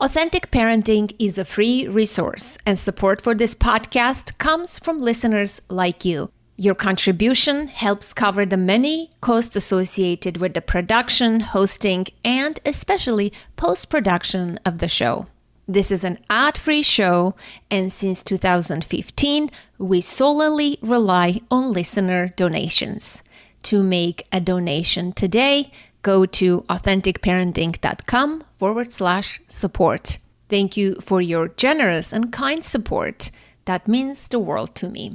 Authentic Parenting is a free resource, and support for this podcast comes from listeners like you. Your contribution helps cover the many costs associated with the production, hosting, and especially post-production of the show. This is an ad-free show, and since 2015, we solely rely on listener donations. To make a donation today, go to authenticparenting.com/support. Thank you for your generous and kind support. That means the world to me.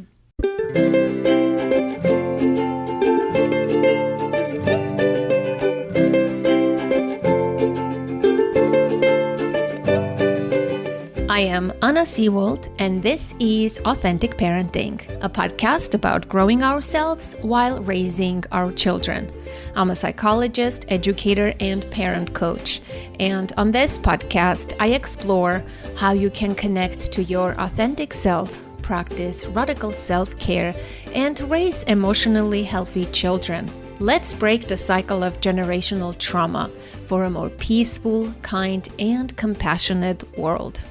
I am Anna Seawold, and this is Authentic Parenting, a podcast about growing ourselves while raising our children. I'm a psychologist, educator, and parent coach. And on this podcast, I explore how you can connect to your authentic self, practice radical self-care, and raise emotionally healthy children. Let's break the cycle of generational trauma for a more peaceful, kind, and compassionate world.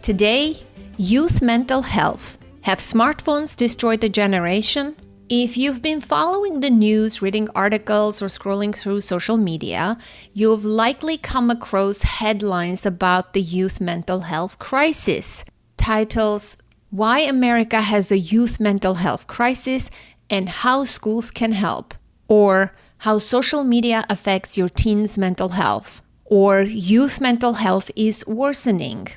Today, youth mental health. Have smartphones destroyed a generation? If you've been following the news, reading articles, or scrolling through social media, you've likely come across headlines about the youth mental health crisis. Titles, Why America Has a Youth Mental Health Crisis and How Schools Can Help, or How Social Media Affects Your Teen's Mental Health, or Youth Mental Health is Worsening.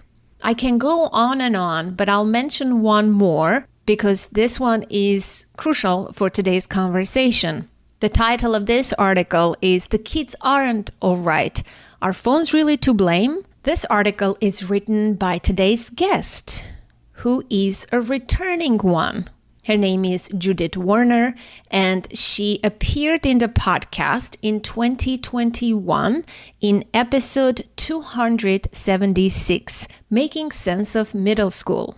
I can go on, but I'll mention one more because this one is crucial for today's conversation. The title of this article is The Kids Aren't All Right. Are phones really to blame? This article is written by today's guest, who is a returning one. Her name is Judith Warner, and she appeared in the podcast in 2021 in episode 276, Making Sense of Middle School.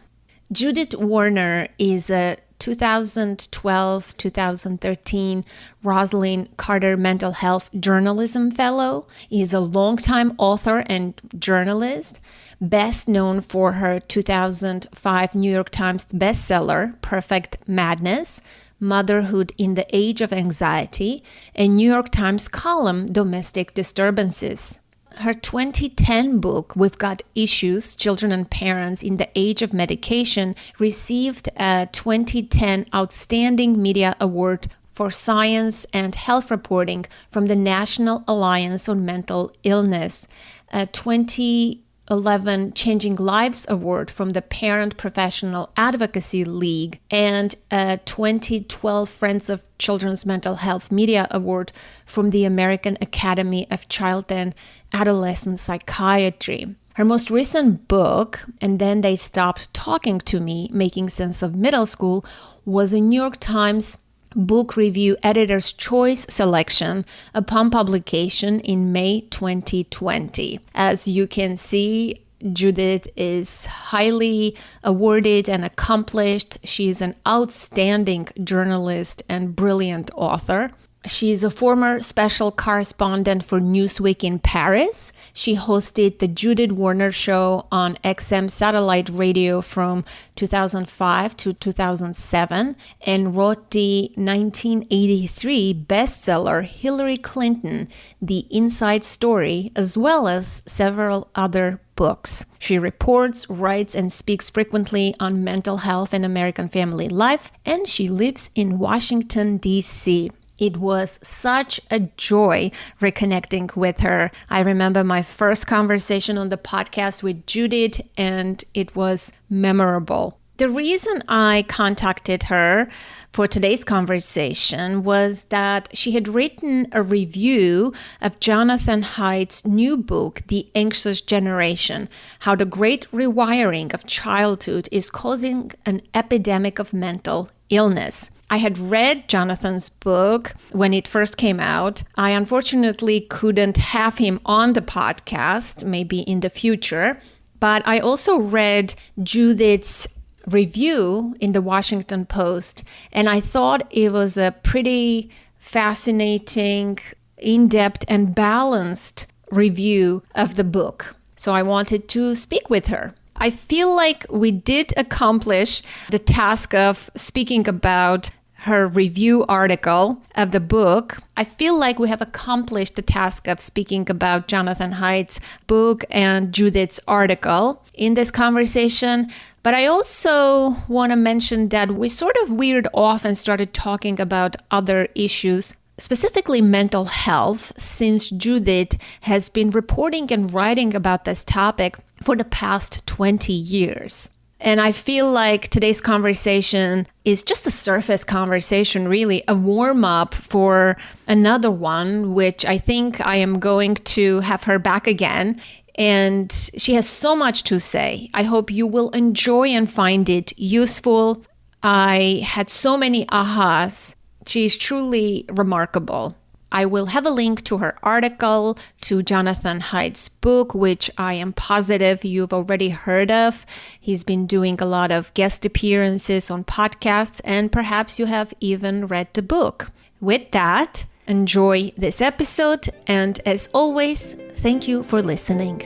Judith Warner is a 2012-2013 Rosalind Carter Mental Health Journalism Fellow. He is a longtime author and journalist, best known for her 2005 New York Times bestseller, Perfect Madness, Motherhood in the Age of Anxiety, and New York Times column, Domestic Disturbances. Her 2010 book, We've Got Issues, Children and Parents in the Age of Medication, received a 2010 Outstanding Media Award for Science and Health Reporting from the National Alliance on Mental Illness, a 2011 Changing Lives Award from the Parent Professional Advocacy League, and a 2012 Friends of Children's Mental Health Media Award from the American Academy of Child and Adolescent Psychiatry. Her most recent book, And Then They Stopped Talking to Me, Making Sense of Middle School, was a New York Times Book Review Editor's Choice selection upon publication in May 2020. As you can see, Judith is highly awarded and accomplished. She is an outstanding journalist and brilliant author. She is a former special correspondent for Newsweek in Paris. She hosted the Judith Warner Show on XM satellite radio from 2005 to 2007 and wrote the 1983 bestseller Hillary Clinton, The Inside Story, as well as several other books. She reports, writes, and speaks frequently on mental health and American family life, and she lives in Washington, D.C. It was such a joy reconnecting with her. I remember my first conversation on the podcast with Judith, and it was memorable. The reason I contacted her for today's conversation was that she had written a review of Jonathan Haidt's new book, The Anxious Generation: How the Great Rewiring of Childhood is Causing an Epidemic of Mental Illness. I had read Jonathan's book when it first came out. I unfortunately couldn't have him on the podcast, maybe in the future, but I also read Judith's review in the Washington Post, and I thought it was a pretty fascinating, in-depth, and balanced review of the book. So I wanted to speak with her. I feel like we did accomplish the task of speaking about her review article of the book. I feel like we have accomplished the task of speaking about Jonathan Haidt's book and Judith's article in this conversation. But I also want to mention that we sort of veered off and started talking about other issues, specifically mental health, since Judith has been reporting and writing about this topic for the past 20 years. And I feel like today's conversation is just a surface conversation, really, a warm-up for another one, which I think I am going to have her back again. And she has so much to say. I hope you will enjoy and find it useful. I had so many ahas. She is truly remarkable. I will have a link to her article, to Jonathan Haidt's book, which I am positive you've already heard of. He's been doing a lot of guest appearances on podcasts, and perhaps you have even read the book. With that, enjoy this episode, and as always, thank you for listening.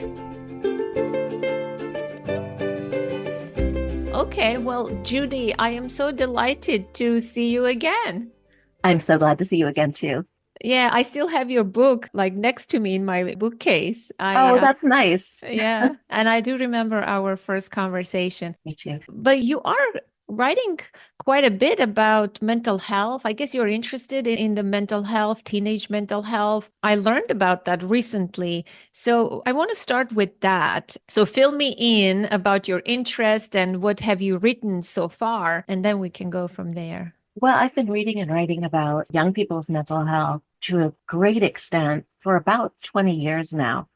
Okay, well, Judy, I am so delighted to see you again. I'm so glad to see you again, too. Yeah, I still have your book like next to me in my bookcase. That's nice. Yeah, and I do remember our first conversation. Me too. But you are writing quite a bit about mental health. I guess you're interested in the mental health, teenage mental health. I learned about that recently. So I want to start with that. So fill me in about your interest and what have you written so far, and then we can go from there. Well, I've been reading and writing about young people's mental health to a great extent for about 20 years now.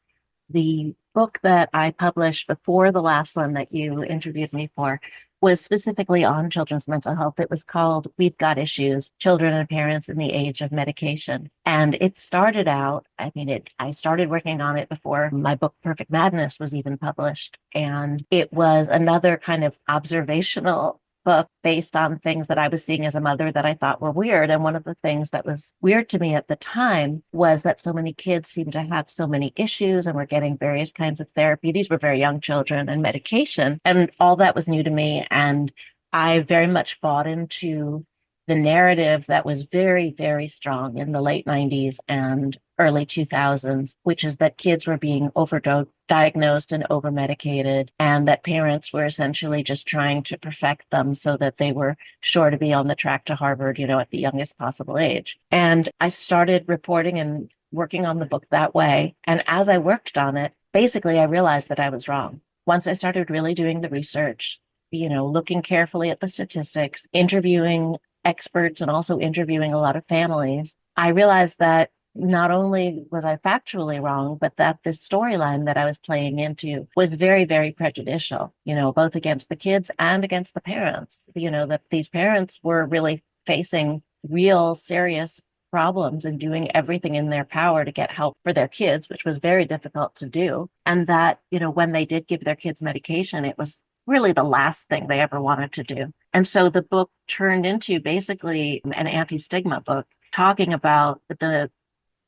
The book that I published before the last one that you interviewed me for was specifically on children's mental health. It was called We've Got Issues, Children and Parents in the Age of Medication. And it started out, I started working on it before my book Perfect Madness was even published. And it was another kind of observational book based on things that I was seeing as a mother that I thought were weird. And one of the things that was weird to me at the time was that so many kids seemed to have so many issues and were getting various kinds of therapy. These were very young children and medication. And all that was new to me. And I very much bought into the narrative that was very, very strong in the late 90s and early 2000s, which is that kids were being diagnosed and over-medicated, and that parents were essentially just trying to perfect them so that they were sure to be on the track to Harvard, at the youngest possible age. And I started reporting and working on the book that way. And as I worked on it, basically, I realized that I was wrong. Once I started really doing the research, looking carefully at the statistics, interviewing experts, and also interviewing a lot of families, I realized that not only was I factually wrong, but that this storyline that I was playing into was very, very prejudicial, both against the kids and against the parents, that these parents were really facing real serious problems and doing everything in their power to get help for their kids, which was very difficult to do. And that, when they did give their kids medication, it was really the last thing they ever wanted to do. And so the book turned into basically an anti-stigma book, talking about the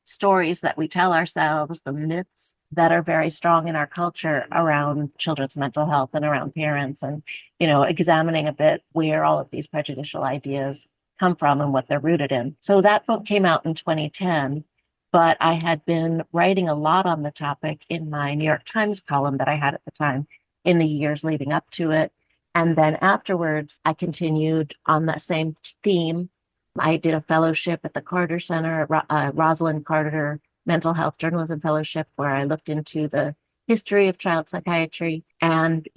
stories that we tell ourselves, the myths that are very strong in our culture around children's mental health and around parents, and, examining a bit where all of these prejudicial ideas come from and what they're rooted in. So that book came out in 2010, but I had been writing a lot on the topic in my New York Times column that I had at the time in the years leading up to it. And then afterwards, I continued on that same theme. I did a fellowship at the Carter Center, Rosalind Carter Mental Health Journalism Fellowship, where I looked into the history of child psychiatry and,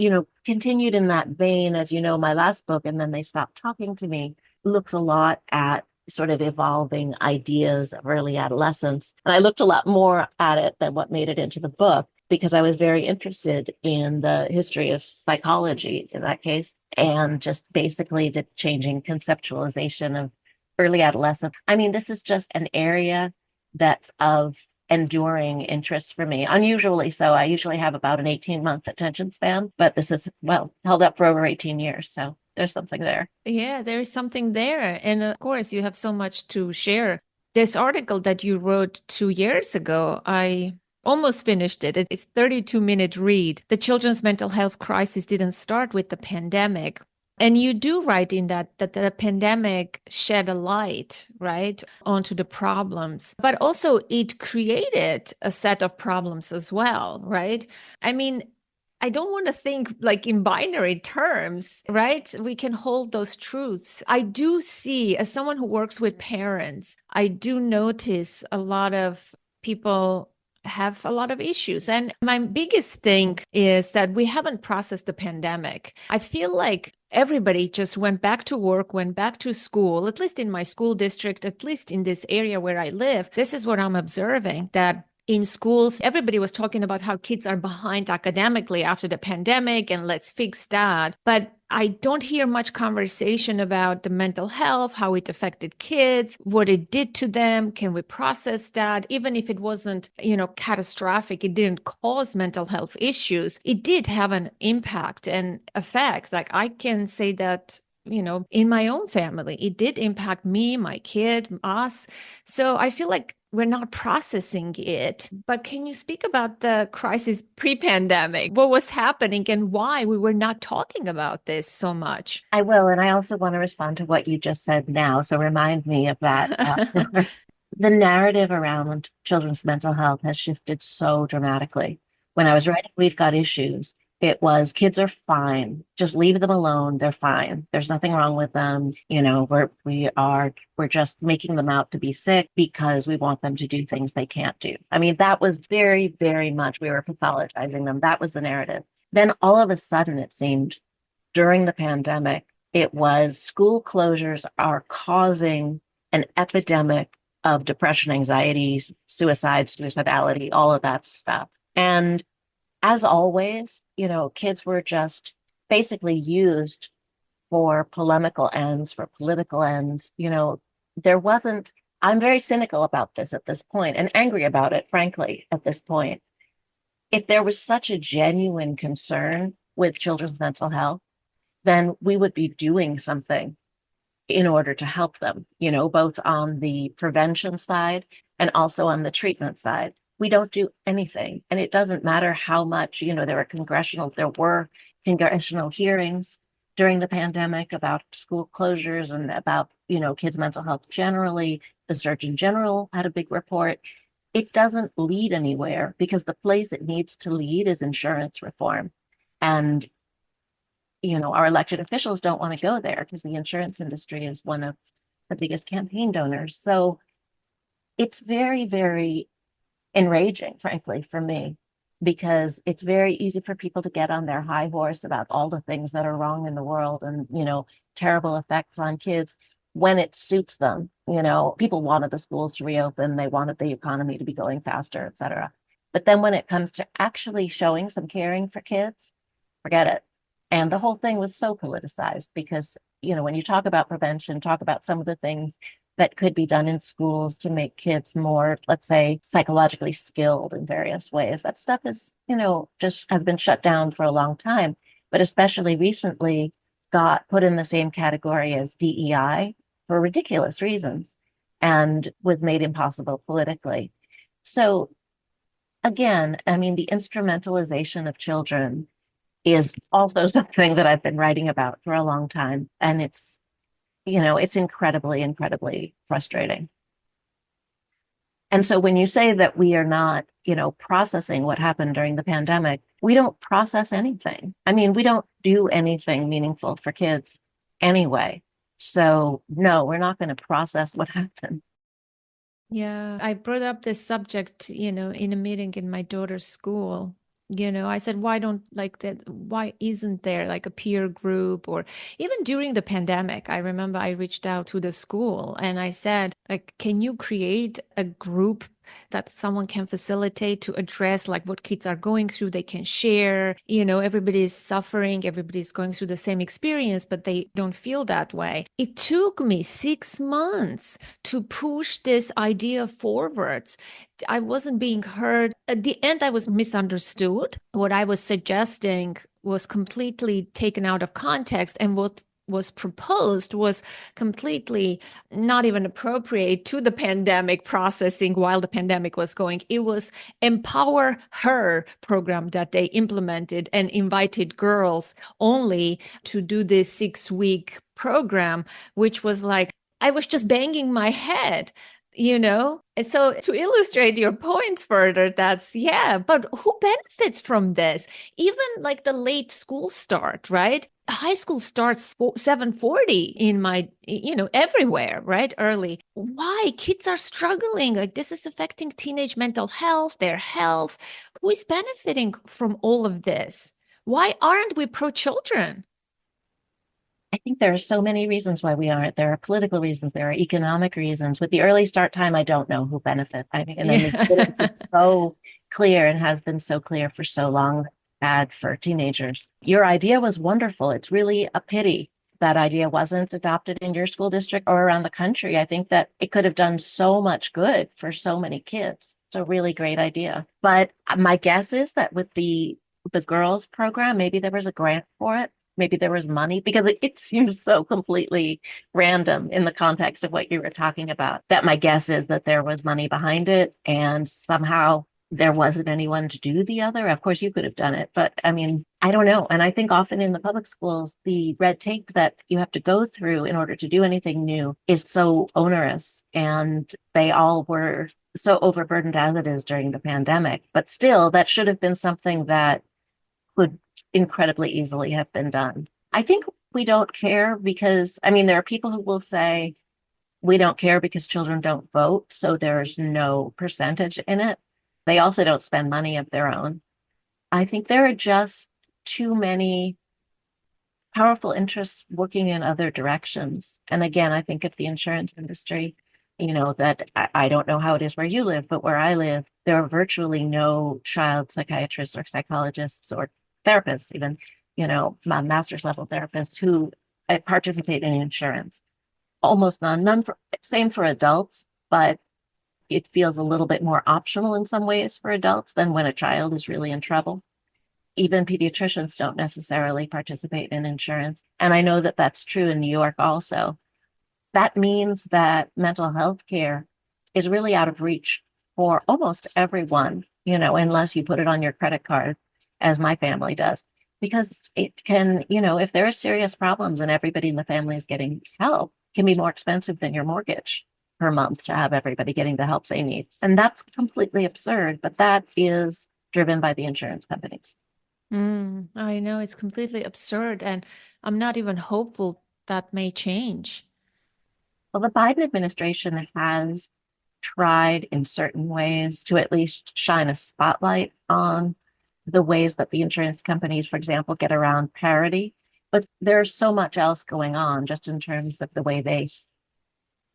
continued in that vein. As you know, my last book, And Then They Stopped Talking to Me, looks a lot at sort of evolving ideas of early adolescence. And I looked a lot more at it than what made it into the book, because I was very interested in the history of psychology in that case, and just basically the changing conceptualization of early adolescence. This is just an area that's of enduring interest for me. Unusually so. I usually have about an 18-month attention span, but this is, held up for over 18 years. So there's something there. Yeah, there's something there. And of course, you have so much to share. This article that you wrote 2 years ago, I almost finished it. It's 32-minute read. The children's mental health crisis didn't start with the pandemic. And you do write in that the pandemic shed a light, right, onto the problems, but also it created a set of problems as well, right? I mean, I don't want to think like in binary terms, right? We can hold those truths. I do see, as someone who works with parents, I do notice a lot of people have a lot of issues. And my biggest thing is that we haven't processed the pandemic. I feel like everybody just went back to work, went back to school, at least in my school district, at least in this area where I live. This is what I'm observing, that in schools, everybody was talking about how kids are behind academically after the pandemic and let's fix that. But I don't hear much conversation about the mental health, how it affected kids, what it did to them. Can we process that? Even if it wasn't, catastrophic, it didn't cause mental health issues. It did have an impact and effect. Like I can say that in my own family, it did impact me, my kid, us. So I feel like we're not processing it. But can you speak about the crisis pre-pandemic? What was happening and why we were not talking about this so much? I will. And I also want to respond to what you just said now. So remind me of that. The narrative around children's mental health has shifted so dramatically. When I was writing We've Got Issues, it was kids are fine. Just leave them alone. They're fine. There's nothing wrong with them. We're just making them out to be sick because we want them to do things they can't do. I mean, that was very, very much we were pathologizing them. That was the narrative. Then all of a sudden, it seemed during the pandemic, it was school closures are causing an epidemic of depression, anxiety, suicide, suicidality, all of that stuff. And as always, kids were just basically used for polemical ends, for political ends. There wasn't, I'm very cynical about this at this point and angry about it, frankly, at this point. If there was such a genuine concern with children's mental health, then we would be doing something in order to help them, both on the prevention side and also on the treatment side. We don't do anything. And it doesn't matter how much, there were congressional hearings during the pandemic about school closures and about, kids' mental health generally. The Surgeon General had a big report. It doesn't lead anywhere because the place it needs to lead is insurance reform. And our elected officials don't want to go there because the insurance industry is one of the biggest campaign donors. So it's very, very enraging, frankly, for me, because it's very easy for people to get on their high horse about all the things that are wrong in the world and, terrible effects on kids when it suits them. People wanted the schools to reopen, they wanted the economy to be going faster, et cetera. But then when it comes to actually showing some caring for kids, forget it. And the whole thing was so politicized because, when you talk about prevention, talk about some of the things that could be done in schools to make kids more, let's say, psychologically skilled in various ways. That stuff is, just has been shut down for a long time, but especially recently got put in the same category as DEI for ridiculous reasons and was made impossible politically. So again, I mean, the instrumentalization of children is also something that I've been writing about for a long time. And it's incredibly, incredibly frustrating. And so when you say that we are not, processing what happened during the pandemic, we don't process anything. I mean, we don't do anything meaningful for kids anyway. So no, we're not going to process what happened. Yeah, I brought up this subject, in a meeting in my daughter's school. I said, why isn't there like a peer group? Or even during the pandemic, I remember I reached out to the school and I said, like, can you create a group that someone can facilitate to address like what kids are going through? They can share, everybody's suffering, everybody's going through the same experience, but they don't feel that way. It took me 6 months to push this idea forward. I wasn't being heard. At the end, I was misunderstood. What I was suggesting was completely taken out of context. And what was proposed was completely not even appropriate to the pandemic processing while the pandemic was going. It was Empower Her program that they implemented and invited girls only to do this 6-week program, which was like, I was just banging my head, you know? And so to illustrate your point further, that's, yeah, but who benefits from this? Even like the late school start, right? High school starts 7:40 in my, everywhere, right? Early. Why? Kids are struggling. Like this is affecting teenage mental health, their health. Who is benefiting from all of this? Why aren't we pro children? I think there are so many reasons why we aren't. There are political reasons, there are economic reasons. With the early start time, I don't know who benefits. I mean, and then the evidence is Yeah. so clear and has been so clear for so long, bad for teenagers. Your idea was wonderful. It's really a pity that idea wasn't adopted in your school district or around the country. I think that it could have done so much good for so many kids. It's a really great idea. But my guess is that with the girls program, maybe there was a grant for it. Maybe there was money because it seems so completely random in the context of what you were talking about. That my guess is that there was money behind it and somehow there wasn't anyone to do the other. Of course, you could have done it, but I mean, I don't know. And I think often in the public schools, the red tape that you have to go through in order to do anything new is so onerous. And they all were so overburdened as it is during the pandemic. But still, that should have been something that could incredibly easily have been done. I think we don't care because, I mean, there are people who will say we don't care because children don't vote, so there's no percentage in it. They also don't spend money of their own. I think there are just too many powerful interests working in other directions. And again, I think of the insurance industry, that I don't know how it is where you live, but where I live, there are virtually no child psychiatrists or psychologists or therapists, even, master's level therapists who participate in insurance. Almost none, same for adults, but it feels a little bit more optional in some ways for adults than when a child is really in trouble. Even pediatricians don't necessarily participate in insurance. And I know that that's true in New York also. That means that mental health care is really out of reach for almost everyone, unless you put it on your credit card, as my family does. Because it can, if there are serious problems and everybody in the family is getting help, it can be more expensive than your mortgage per month to have everybody getting the help they need. And that's completely absurd, but that is driven by the insurance companies. I know it's completely absurd, and I'm not even hopeful that may change. Well, the Biden administration has tried in certain ways to at least shine a spotlight on the ways that the insurance companies, for example, get around parity. But there's so much else going on just in terms of the way they,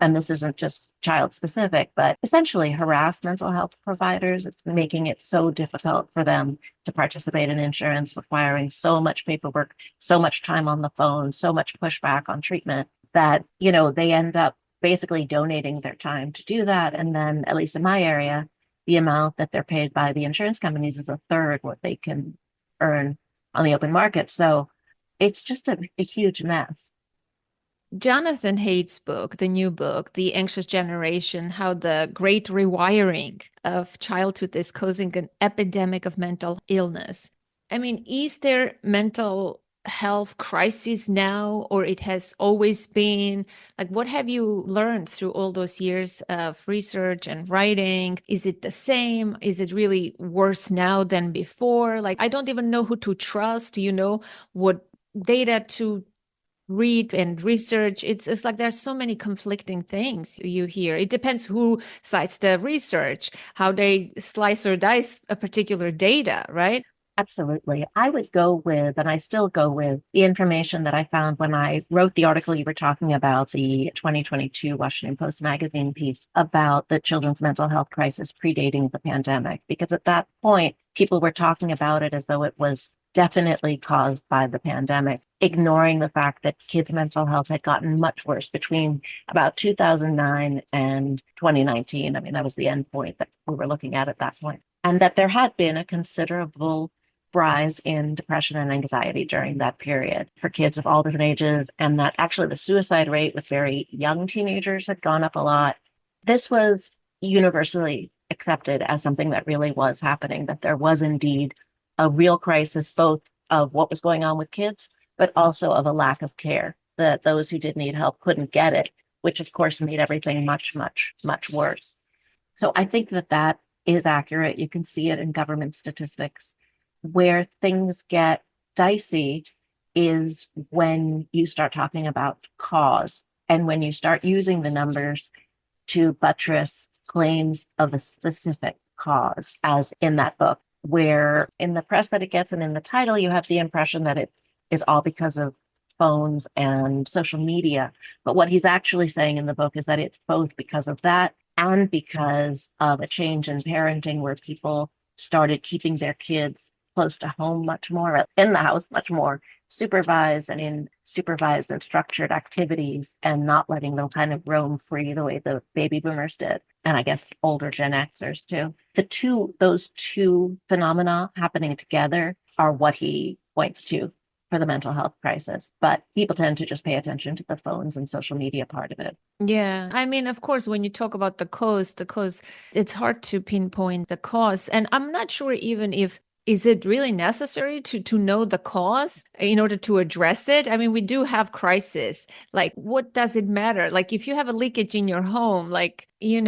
and this isn't just child specific, but essentially harass mental health providers. It's making it so difficult for them to participate in insurance, requiring so much paperwork, so much time on the phone, so much pushback on treatment that, they end up basically donating their time to do that. And then, at least in my area, the amount that they're paid by the insurance companies is a third what they can earn on the open market. So it's just a huge mess. Jonathan Haidt's book, the new book, The Anxious Generation, how the great rewiring of childhood is causing an epidemic of mental illness. I mean, is there mental health crisis now, or it has always been? Like, what have you learned through all those years of research and writing? Is it the same? Is it really worse now than before? Like, I don't even know who to trust, what data to read and research. It's like there's so many conflicting things you hear. It depends who cites the research, how they slice or dice a particular data, right? Absolutely. I would go with, and I still go with, the information that I found when I wrote the article you were talking about, the 2022 Washington Post magazine piece about the children's mental health crisis predating the pandemic. Because at that point, people were talking about it as though it was definitely caused by the pandemic, ignoring the fact that kids' mental health had gotten much worse between about 2009 and 2019. I mean, that was the end point that we were looking at that point. And that there had been a considerable rise in depression and anxiety during that period for kids of all different ages, and that actually the suicide rate with very young teenagers had gone up a lot. This was universally accepted as something that really was happening, that there was indeed a real crisis, both of what was going on with kids, but also of a lack of care, that those who did need help couldn't get it, which of course made everything much, much, much worse. So I think that that is accurate. You can see it in government statistics. Where things get dicey is when you start talking about cause and when you start using the numbers to buttress claims of a specific cause, as in that book, where in the press that it gets and in the title, you have the impression that it is all because of phones and social media. But what he's actually saying in the book is that it's both because of that and because of a change in parenting where people started keeping their kids close to home much more, in the house much more, supervised and in supervised and structured activities, and not letting them kind of roam free the way the baby boomers did. And I guess older Gen Xers too. Those two phenomena happening together are what he points to for the mental health crisis. But people tend to just pay attention to the phones and social media part of it. Yeah. I mean, of course, when you talk about the cause, it's hard to pinpoint the cause. And I'm not sure even if is it really necessary to know the cause in order to address it? I mean, we do have crisis. Like, what does it matter? Like, if you have a leakage in your home, like, you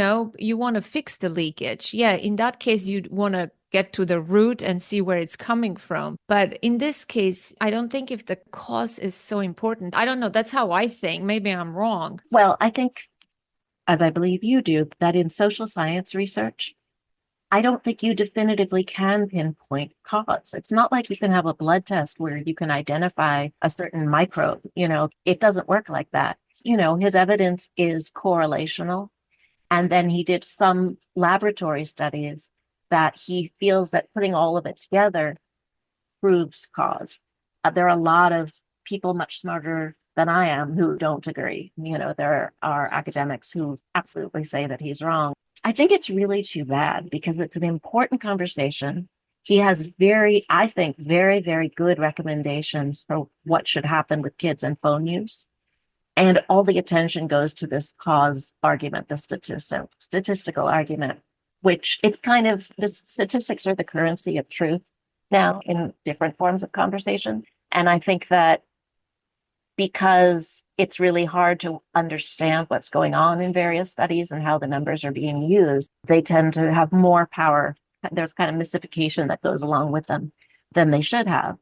want to fix the leakage. Yeah, in that case, you'd want to get to the root and see where it's coming from. But in this case, I don't think if the cause is so important. I don't know. That's how I think. Maybe I'm wrong. Well, I think, as I believe you do, that in social science research, I don't think you definitively can pinpoint cause. It's not like you can have a blood test where you can identify a certain microbe. It doesn't work like that. His evidence is correlational. And then he did some laboratory studies that he feels that putting all of it together proves cause. There are a lot of people much smarter than I am who don't agree. There are academics who absolutely say that he's wrong. I think it's really too bad because it's an important conversation. He has I think, very, very good recommendations for what should happen with kids and phone use. And all the attention goes to this cause argument, the statistical argument, which it's kind of, the statistics are the currency of truth now in different forms of conversation. And I think that because it's really hard to understand what's going on in various studies and how the numbers are being used, they tend to have more power. There's kind of mystification that goes along with them than they should have.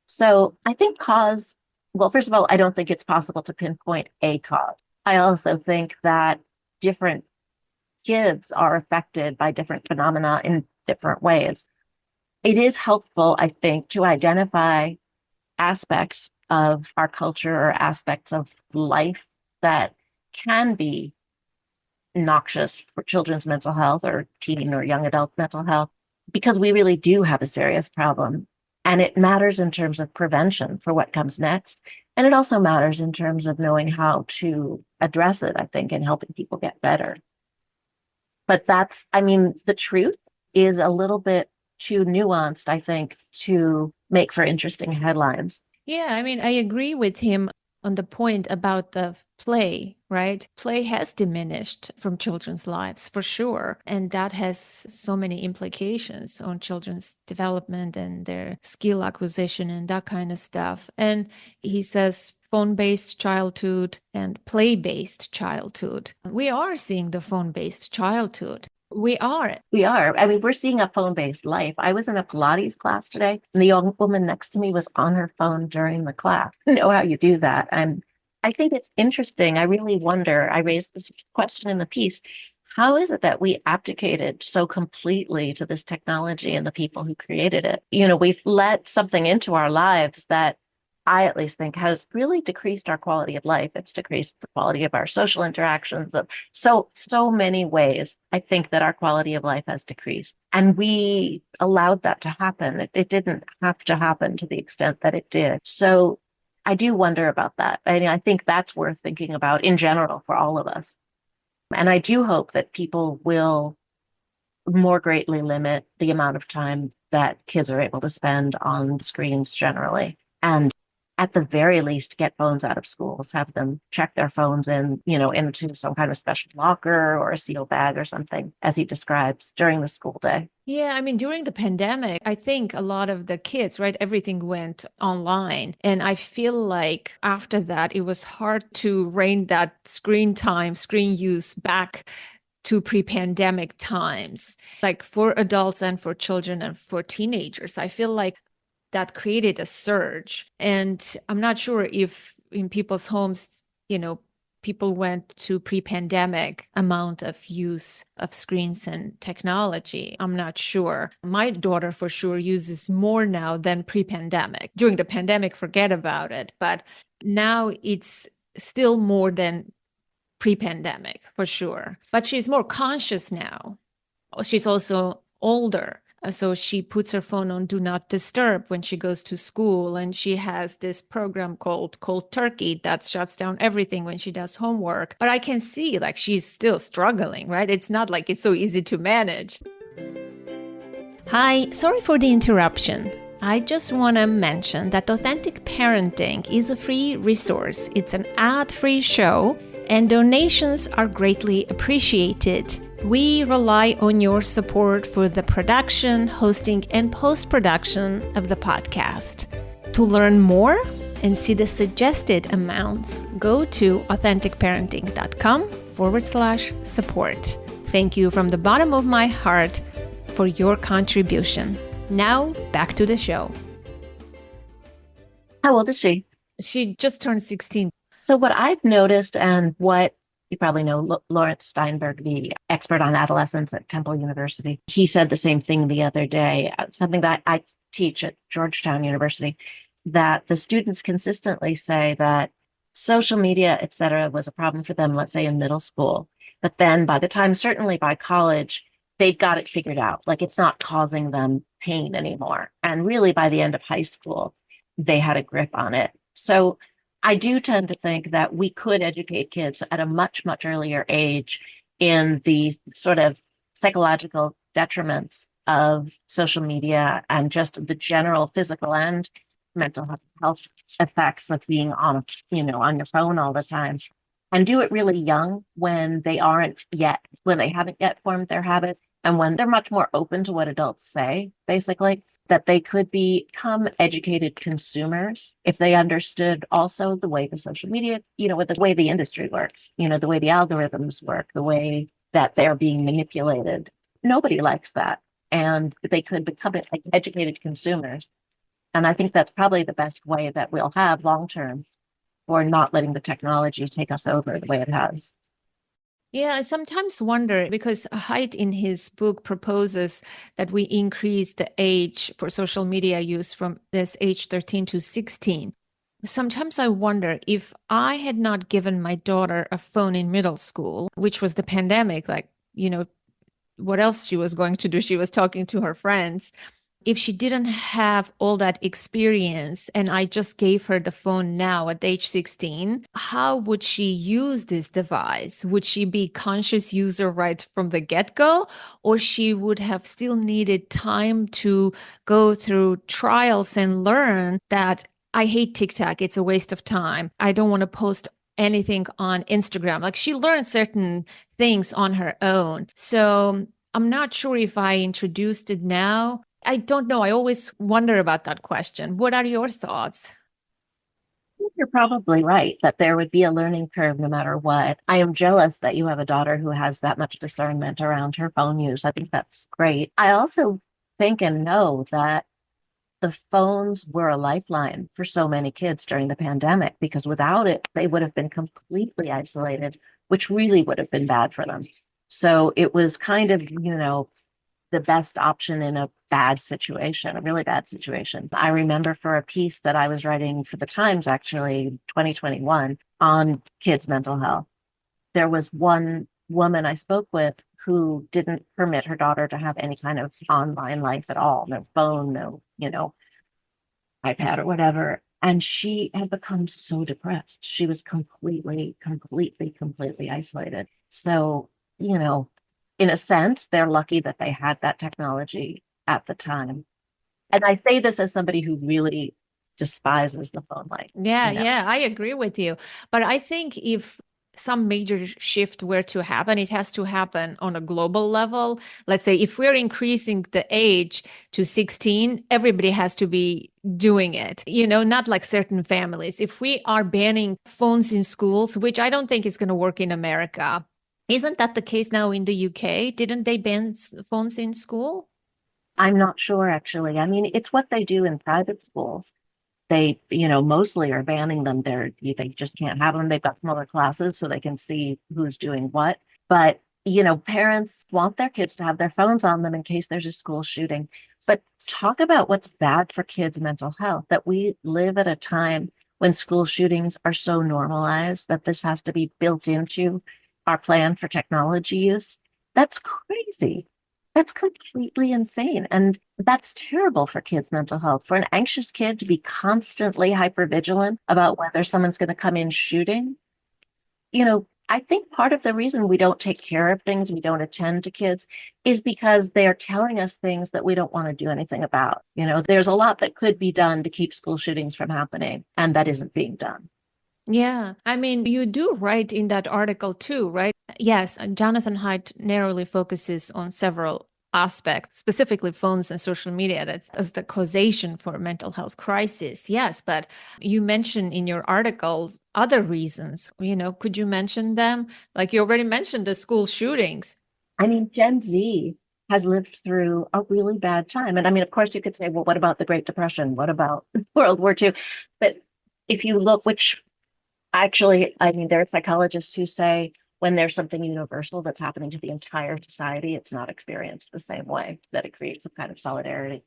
So I think well, first of all, I don't think it's possible to pinpoint a cause. I also think that different kids are affected by different phenomena in different ways. It is helpful, I think, to identify aspects of our culture or aspects of life that can be noxious for children's mental health or teen or young adult mental health, because we really do have a serious problem. And it matters in terms of prevention for what comes next. And it also matters in terms of knowing how to address it, I think, and helping people get better. But the truth is a little bit too nuanced, I think, to make for interesting headlines. Yeah, I mean, I agree with him on the point about the play, right? Play has diminished from children's lives for sure. And that has so many implications on children's development and their skill acquisition and that kind of stuff. And he says phone-based childhood and play-based childhood. We are seeing the phone-based childhood. We are. We are. I mean, we're seeing a phone-based life. I was in a Pilates class today, and the young woman next to me was on her phone during the class. I don't know how you do that. And I think it's interesting. I really wonder, I raised this question in the piece, how is it that we abdicated so completely to this technology and the people who created it? We've let something into our lives that I at least think has really decreased our quality of life. It's decreased the quality of our social interactions of so many ways. I think that our quality of life has decreased. And we allowed that to happen. It didn't have to happen to the extent that it did. So I do wonder about that. I think that's worth thinking about in general for all of us. And I do hope that people will more greatly limit the amount of time that kids are able to spend on screens generally. And at the very least, get phones out of schools, have them check their phones into some kind of special locker or a sealed bag or something, as he describes during the school day. Yeah, I mean, during the pandemic, I think a lot of the kids, right, everything went online. And I feel like after that, it was hard to rein that screen time, screen use back to pre-pandemic times, like for adults and for children and for teenagers. I feel like that created a surge. And I'm not sure if in people's homes, people went to pre-pandemic amount of use of screens and technology. I'm not sure. My daughter for sure uses more now than pre-pandemic. During the pandemic, forget about it. But now it's still more than pre-pandemic for sure. But she's more conscious now. She's also older. So she puts her phone on do not disturb when she goes to school. And she has this program called Cold Turkey that shuts down everything when she does homework. But I can see like she's still struggling, right? It's not like it's so easy to manage. Hi, sorry for the interruption. I just want to mention that Authentic Parenting is a free resource. It's an ad-free show, and donations are greatly appreciated. We rely on your support for the production, hosting, and post-production of the podcast. To learn more and see the suggested amounts, go to authenticparenting.com/support. Thank you from the bottom of my heart for your contribution. Now, back to the show. How old is she? She just turned 16. So what I've noticed, and what you probably know, Lawrence Steinberg, the expert on adolescence at Temple University, he said the same thing the other day, something that I teach at Georgetown University, that the students consistently say that social media, et cetera, was a problem for them, let's say in middle school. But then by the time, certainly by college, they've got it figured out. Like it's not causing them pain anymore. And really by the end of high school, they had a grip on it. So I do tend to think that we could educate kids at a much, much earlier age in the sort of psychological detriments of social media and just the general physical and mental health effects of being on your phone all the time. And do it really young when they haven't yet formed their habits, and when they're much more open to what adults say, basically, that they could become educated consumers if they understood also the way the social media, with the way the industry works, the way the algorithms work, the way that they're being manipulated. Nobody likes that. And they could become educated consumers. And I think that's probably the best way that we'll have long term for not letting the technology take us over the way it has. Yeah, I sometimes wonder because Haidt in his book proposes that we increase the age for social media use from this age 13 to 16. Sometimes I wonder if I had not given my daughter a phone in middle school, which was the pandemic, what else she was going to do? She was talking to her friends. If she didn't have all that experience and I just gave her the phone now at age 16, how would she use this device? Would she be conscious user right from the get-go? Or she would have still needed time to go through trials and learn that I hate TikTok. It's a waste of time. I don't want to post anything on Instagram. Like she learned certain things on her own. So I'm not sure if I introduced it now. I don't know. I always wonder about that question. What are your thoughts? You're probably right that there would be a learning curve no matter what. I am jealous that you have a daughter who has that much discernment around her phone use. I think that's great. I also think and know that the phones were a lifeline for so many kids during the pandemic, because without it, they would have been completely isolated, which really would have been bad for them. So it was kind of, the best option in a bad situation, a really bad situation. I remember for a piece that I was writing for the Times, actually, 2021, on kids' mental health, there was one woman I spoke with who didn't permit her daughter to have any kind of online life at all, no phone, no, iPad or whatever. And she had become so depressed. She was completely isolated. So, in a sense, they're lucky that they had that technology at the time. And I say this as somebody who really despises the phone line, Yeah, you know. yeah, I agree with you. But I think if some major shift were to happen, it has to happen on a global level. Let's say if we're increasing the age to 16, everybody has to be doing it, not like certain families. If we are banning phones in schools, which I don't think is going to work in America, isn't that the case now in the UK? Didn't they ban phones in school? I'm not sure actually. I mean, it's what they do in private schools. They, mostly are banning them. They just can't have them. They've got smaller classes so they can see who's doing what. But, parents want their kids to have their phones on them in case there's a school shooting. But talk about what's bad for kids' mental health, that we live at a time when school shootings are so normalized that this has to be built into our plan for technology use. That's crazy. That's completely insane. And that's terrible for kids' mental health. For an anxious kid to be constantly hypervigilant about whether someone's going to come in shooting, I think part of the reason we don't take care of things, we don't attend to kids, is because they are telling us things that we don't want to do anything about. There's a lot that could be done to keep school shootings from happening, and that isn't being done. Yeah, I mean, you do write in that article too, right? Yes, Jonathan Haidt narrowly focuses on several aspects, specifically phones and social media, that's as the causation for mental health crisis. Yes, but you mentioned in your article other reasons. Could you mention them? Like you already mentioned the school shootings. I mean, Gen Z has lived through a really bad time. And I mean, of course, you could say, well, what about the Great Depression? What about World War II? But if you look, which actually, I mean, there are psychologists who say when there's something universal that's happening to the entire society, it's not experienced the same way, that it creates some kind of solidarity.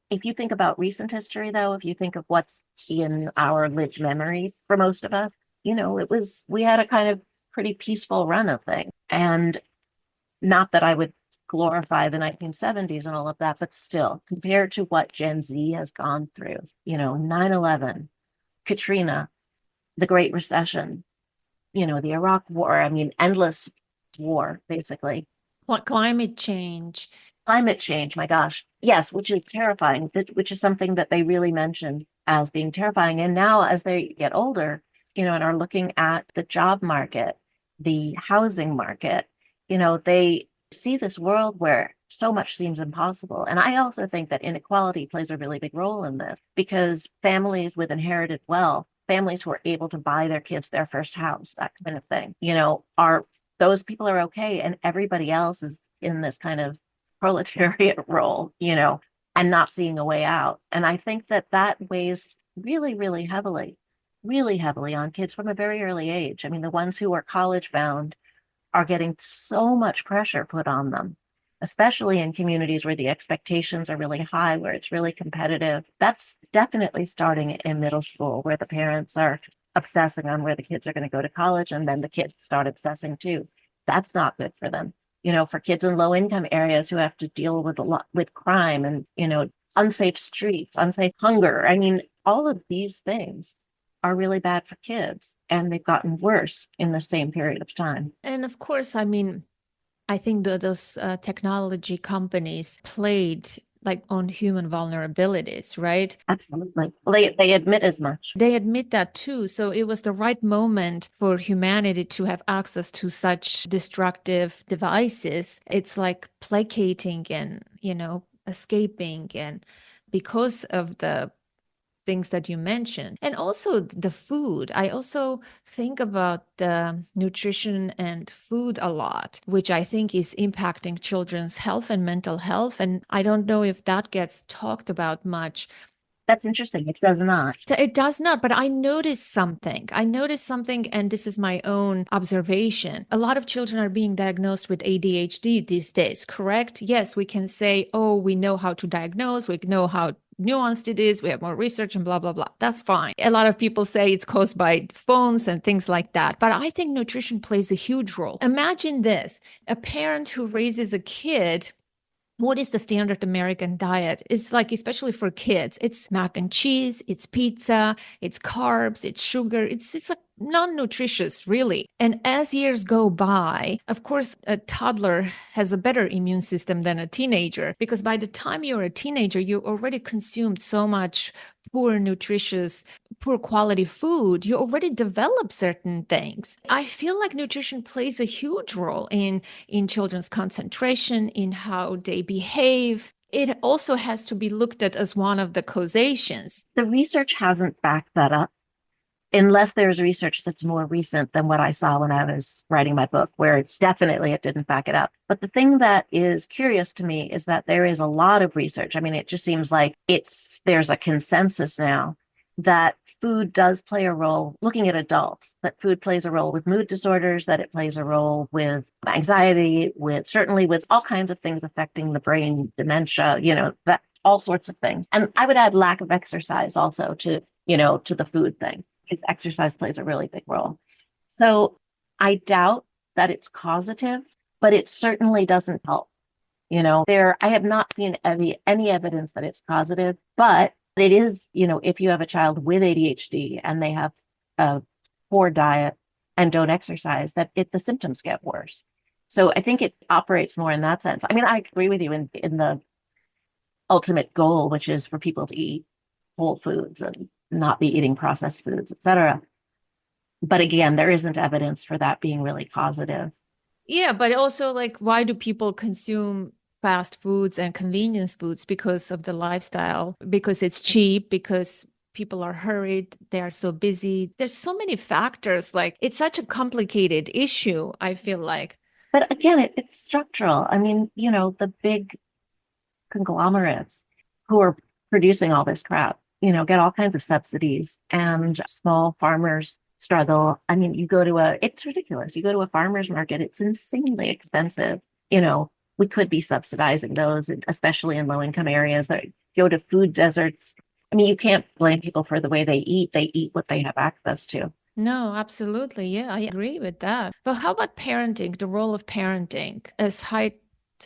If you think about recent history, though, if you think of what's in our lived memory for most of us, we had a kind of pretty peaceful run of things. And not that I would glorify the 1970s and all of that, but still, compared to what Gen Z has gone through, 9/11, Katrina, the Great Recession, the Iraq War, I mean, endless war, basically. What climate change? Climate change, my gosh. Yes, which is terrifying, which is something that they really mentioned as being terrifying. And now, as they get older, and are looking at the job market, the housing market, they see this world where so much seems impossible. And I also think that inequality plays a really big role in this because families with inherited wealth, families who are able to buy their kids their first house, that kind of thing, are those people are okay. And everybody else is in this kind of proletariat role, and not seeing a way out. And I think that that weighs really, really heavily on kids from a very early age. I mean, the ones who are college bound are getting so much pressure put on them, especially in communities where the expectations are really high, where it's really competitive. That's definitely starting in middle school, where the parents are obsessing on where the kids are going to go to college, and then the kids start obsessing too. That's not good for them. For kids in low income areas who have to deal with a lot with crime and, unsafe streets, unsafe hunger. I mean, all of these things are really bad for kids, and they've gotten worse in the same period of time. And of course, I mean, I think that those technology companies played like on human vulnerabilities, right? Absolutely. Well, they admit as much. They admit that too. So it was the right moment for humanity to have access to such destructive devices. It's like placating and, escaping. And because of the things that you mentioned. And also the food. I also think about the nutrition and food a lot, which I think is impacting children's health and mental health. And I don't know if that gets talked about much. That's interesting. It does not. So it does not, but I noticed something. I noticed something, and this is my own observation. A lot of children are being diagnosed with ADHD these days, correct? Yes, we can say, oh, we know how to diagnose, we know how nuanced it is, we have more research and blah, blah, blah. That's fine. A lot of people say it's caused by phones and things like that, but I think nutrition plays a huge role. Imagine this, a parent who raises a kid. What is the standard American diet? It's like, especially for kids, it's mac and cheese, it's pizza, it's carbs, it's sugar. It's like non-nutritious, really. And as years go by, of course, a toddler has a better immune system than a teenager, because by the time you're a teenager, you already consumed so much poor, nutritious, poor quality food. You already develop certain things. I feel like nutrition plays a huge role in children's concentration, in how they behave. It also has to be looked at as one of the causations. The research hasn't backed that up unless there's research that's more recent than what I saw when I was writing my book, where it's definitely it didn't back it up. But the thing that is curious to me is that there is a lot of research. I mean, it just seems like there's a consensus now that food does play a role, looking at adults, that food plays a role with mood disorders, that it plays a role with anxiety, with certainly with all kinds of things affecting the brain, dementia, that all sorts of things. And I would add lack of exercise also to the food thing, because exercise plays a really big role. So I doubt that it's causative, but it certainly doesn't help. I have not seen any evidence that it's causative, but it is, if you have a child with ADHD and they have a poor diet and don't exercise, the symptoms get worse. So I think it operates more in that sense. I mean, I agree with you in the ultimate goal, which is for people to eat whole foods and not be eating processed foods, et cetera. But again, there isn't evidence for that being really causative. Yeah, but also, like, why do people consume fast foods and convenience foods? Because of the lifestyle, because it's cheap, because people are hurried, they are so busy. There's so many factors. Like, it's such a complicated issue, I feel like. But again, it's structural. I mean, the big conglomerates who are producing all this crap, get all kinds of subsidies, and small farmers struggle. I mean, it's ridiculous. You go to a farmer's market, it's insanely expensive. We could be subsidizing those, especially in low income areas that go to food deserts. I mean, you can't blame people for the way they eat. They eat what they have access to. No, absolutely. Yeah, I agree with that. But how about parenting, the role of parenting? As Haidt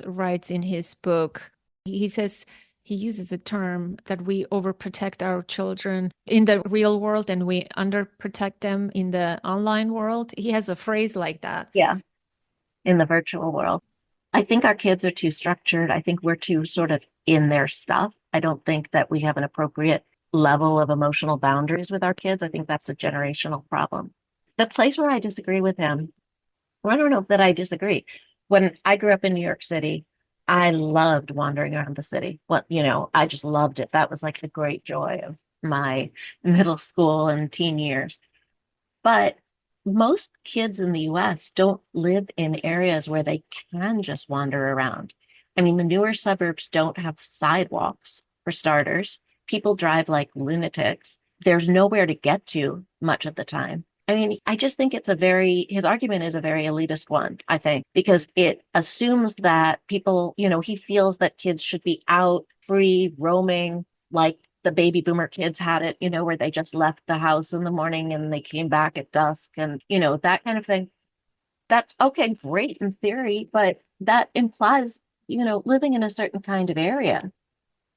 writes in his book, he says he uses a term that we overprotect our children in the real world and we underprotect them in the online world. He has a phrase like that. Yeah, in the virtual world. I think our kids are too structured. I think we're too sort of in their stuff. I don't think that we have an appropriate level of emotional boundaries with our kids. I think that's a generational problem. The place where I disagree with him, well, I don't know that I disagree. When I grew up in New York City, I loved wandering around the city. I just loved it. That was like the great joy of my middle school and teen years. But most kids in the US don't live in areas where they can just wander around. I mean, the newer suburbs don't have sidewalks, for starters. People drive like lunatics. There's nowhere to get to much of the time. I mean, I just think his argument is a very elitist one, I think, because it assumes that people, he feels that kids should be out, free, roaming, like the baby boomer kids had it, where they just left the house in the morning and they came back at dusk and, that kind of thing. That's okay, great in theory, but that implies, living in a certain kind of area.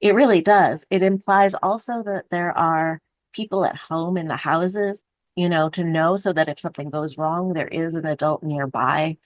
It really does. It implies also that there are people at home in the houses, to know so that if something goes wrong, there is an adult nearby.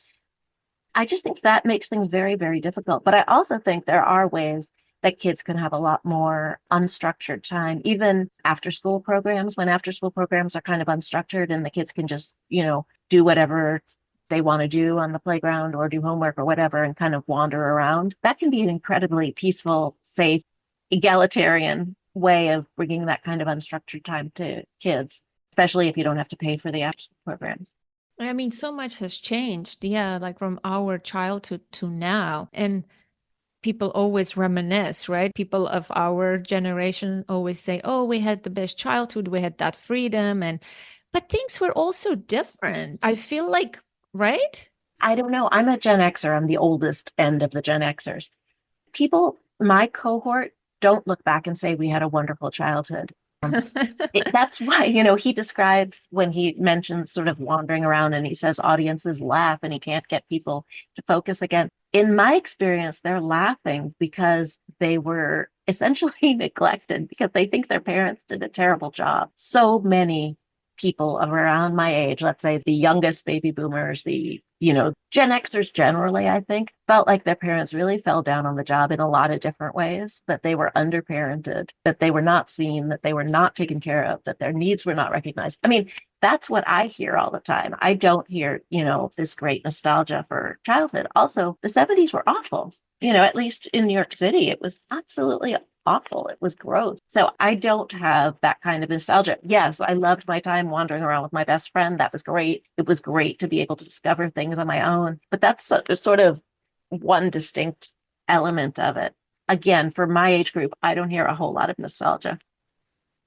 I just think that makes things very, very difficult. But I also think there are ways that kids can have a lot more unstructured time, even after school programs, when after school programs are kind of unstructured and the kids can just, do whatever they want to do on the playground or do homework or whatever and kind of wander around. That can be an incredibly peaceful, safe, egalitarian way of bringing that kind of unstructured time to kids, especially if you don't have to pay for the after school programs. I mean, so much has changed. Yeah, like from our childhood to now. And people always reminisce, right? People of our generation always say, oh, we had the best childhood, we had that freedom. But things were also different. I feel like, right? I don't know. I'm a Gen Xer. I'm the oldest end of the Gen Xers. People, my cohort, don't look back and say we had a wonderful childhood. That's why, he describes when he mentions sort of wandering around and he says audiences laugh and he can't get people to focus again. In my experience, they're laughing because they were essentially neglected because they think their parents did a terrible job. So many people of around my age, let's say the youngest baby boomers, the, Gen Xers generally, I think, felt like their parents really fell down on the job in a lot of different ways, that they were underparented, that they were not seen, that they were not taken care of, that their needs were not recognized. I mean, that's what I hear all the time. I don't hear, this great nostalgia for childhood. Also, the 70s were awful. At least in New York City, it was absolutely awful. It was gross. So I don't have that kind of nostalgia. Yes, I loved my time wandering around with my best friend. That was great. It was great to be able to discover things on my own. But that's sort of one distinct element of it. Again, for my age group, I don't hear a whole lot of nostalgia.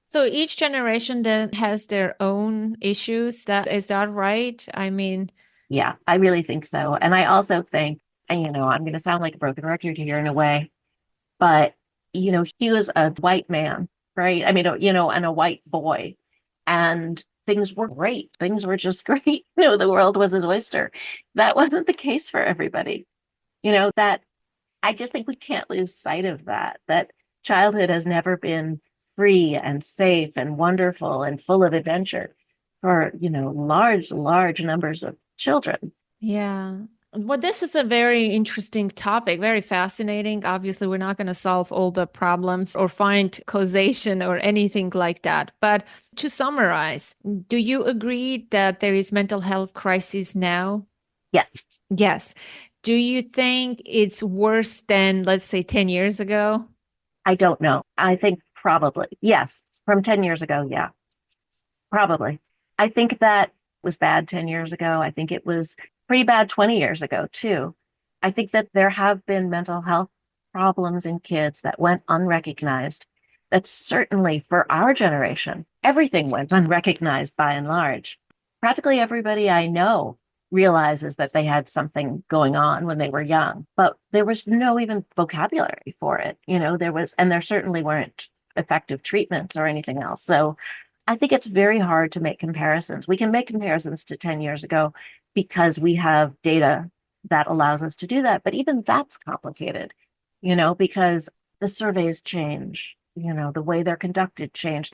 So each generation then has their own issues. Is that right? I mean, Yeah, I really think so. And I also think, and I'm going to sound like a broken record here in a way, but he was a white man, right? I mean, and a white boy, and things were great. Things were just great. The world was his oyster. That wasn't the case for everybody. That I just think we can't lose sight of that childhood has never been free and safe and wonderful and full of adventure for, large numbers of children. yeah. Well, this is a very interesting topic, very fascinating. Obviously, we're not going to solve all the problems or find causation or anything like that. But to summarize, do you agree that there is mental health crisis now? Yes, Yes. Do you think it's worse than, let's say, 10 years ago? I don't know. I think probably, yes, from 10 years ago, yeah, probably. I think that was bad 10 years ago. I think it was pretty bad 20 years ago, too. I think that there have been mental health problems in kids that went unrecognized. That's certainly for our generation. Everything went unrecognized by and large. Practically everybody I know realizes that they had something going on when they were young, but there was no even vocabulary for it. And there certainly weren't effective treatments or anything else. So I think it's very hard to make comparisons. We can make comparisons to 10 years ago because we have data that allows us to do that. But even that's complicated, because the surveys change, the way they're conducted change.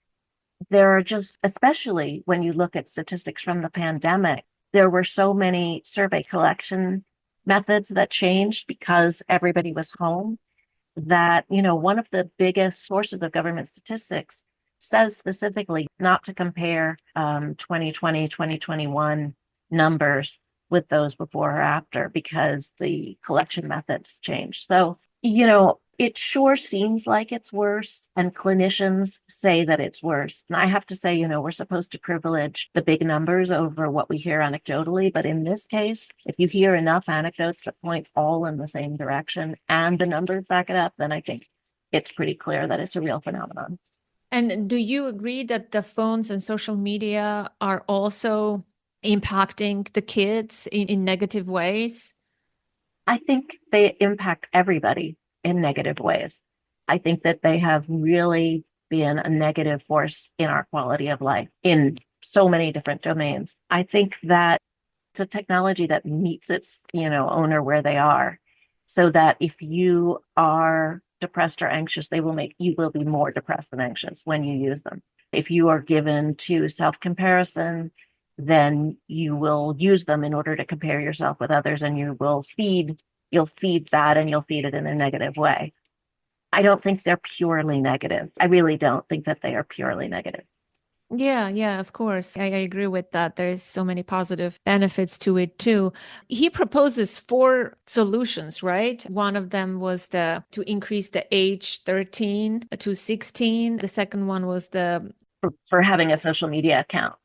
There are just, especially when you look at statistics from the pandemic, there were so many survey collection methods that changed because everybody was home that, one of the biggest sources of government statistics says specifically not to compare 2020, 2021 numbers with those before or after because the collection methods changed. So, it sure seems like it's worse, and clinicians say that it's worse. And I have to say, we're supposed to privilege the big numbers over what we hear anecdotally. But in this case, if you hear enough anecdotes that point all in the same direction and the numbers back it up, then I think it's pretty clear that it's a real phenomenon. And do you agree that the phones and social media are also impacting the kids in negative ways? I think they impact everybody in negative ways. I think that they have really been a negative force in our quality of life in so many different domains. I think that it's a technology that meets its, owner where they are, so that if you are depressed or anxious, you will be more depressed and anxious when you use them. If you are given to self-comparison, then you will use them in order to compare yourself with others, and you'll feed that, and you'll feed it in a negative way. I don't think they're purely negative. I really don't think that they are purely negative. Yeah, yeah, of course. I agree with that. There's so many positive benefits to it too. He proposes four solutions, right? One of them was to increase the age 13 to 16. The second one was For having a social media account.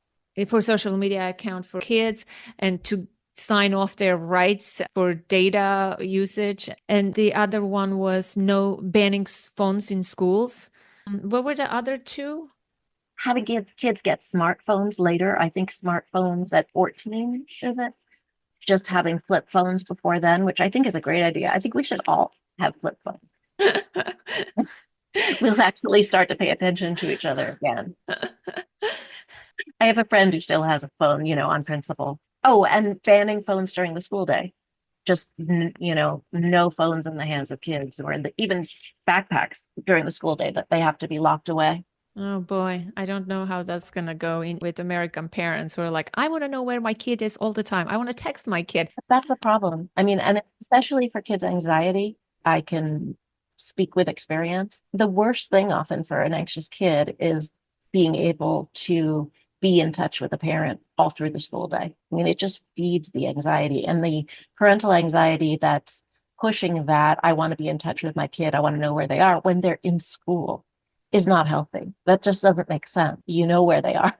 for social media account for kids and to sign off their rights for data usage. And the other one was no banning phones in schools. What were the other two? Having kids get smartphones later. I think smartphones at 14, is it? Just having flip phones before then, which I think is a great idea. I think we should all have flip phones. We'll actually start to pay attention to each other again. I have a friend who still has a phone, on principle. Oh, and banning phones during the school day. Just, no phones in the hands of kids, or even backpacks during the school day, that they have to be locked away. Oh boy, I don't know how that's gonna go in with American parents who are like, I want to know where my kid is all the time. I want to text my kid. That's a problem. I mean, and especially for kids' anxiety, I can speak with experience. The worst thing often for an anxious kid is being able to be in touch with a parent all through the school day. I mean, it just feeds the anxiety and the parental anxiety that's pushing that I want to be in touch with my kid. I want to know where they are when they're in school is not healthy. That just doesn't make sense. You know where they are.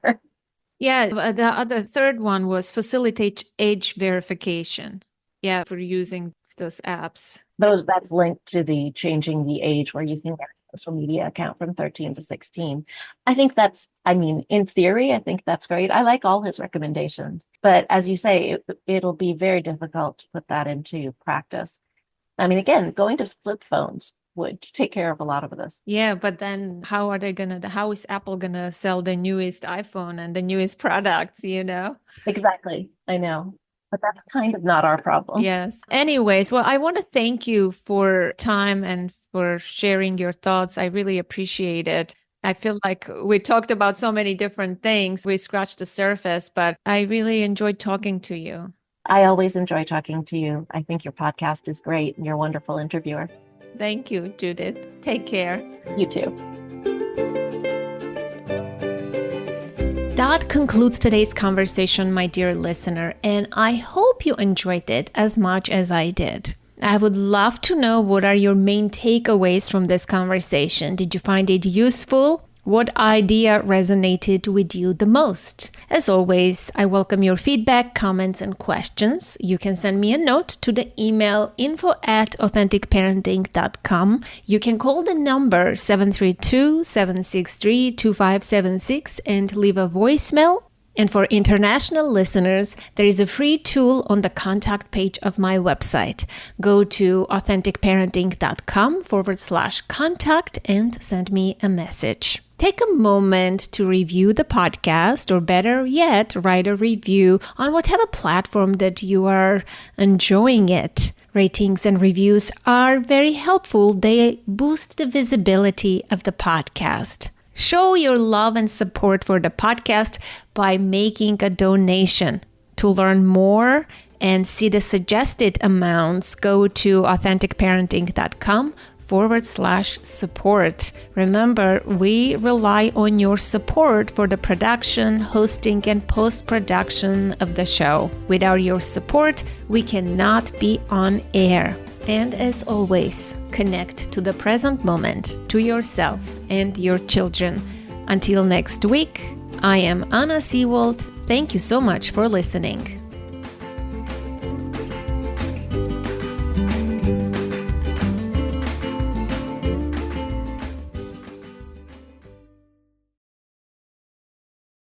Yeah, the other third one was facilitate age verification. Yeah, for using those apps. That's linked to the changing the age where you can get a social media account from 13 to 16. I mean, in theory, I think that's great. I like all his recommendations, but as you say, it'll be very difficult to put that into practice. I mean, again, going to flip phones would take care of a lot of this. Yeah, but then how is Apple gonna sell the newest iPhone and the newest products, you know? Exactly. I know, but that's kind of not our problem. Yes. Anyways, well, I want to thank you for time and for sharing your thoughts. I really appreciate it. I feel like we talked about so many different things. We scratched the surface, but I really enjoyed talking to you. I always enjoy talking to you. I think your podcast is great and you're a wonderful interviewer. Thank you, Judith. Take care. You too. That concludes today's conversation, my dear listener, and I hope you enjoyed it as much as I did. I would love to know what are your main takeaways from this conversation. Did you find it useful? What idea resonated with you the most? As always, I welcome your feedback, comments, and questions. You can send me a note to the email info@authenticparenting.com. You can call the number 732-763-2576 and leave a voicemail. And for international listeners, there is a free tool on the contact page of my website. Go to authenticparenting.com/contact and send me a message. Take a moment to review the podcast, or better yet, write a review on whatever platform that you are enjoying it. Ratings and reviews are very helpful. They boost the visibility of the podcast. Show your love and support for the podcast by making a donation. To learn more and see the suggested amounts, go to authenticparenting.com/support. Remember, we rely on your support for the production, hosting, and post-production of the show. Without your support, we cannot be on air. And as always, connect to the present moment, to yourself and your children. Until next week, I am Anna Seewald. Thank you so much for listening.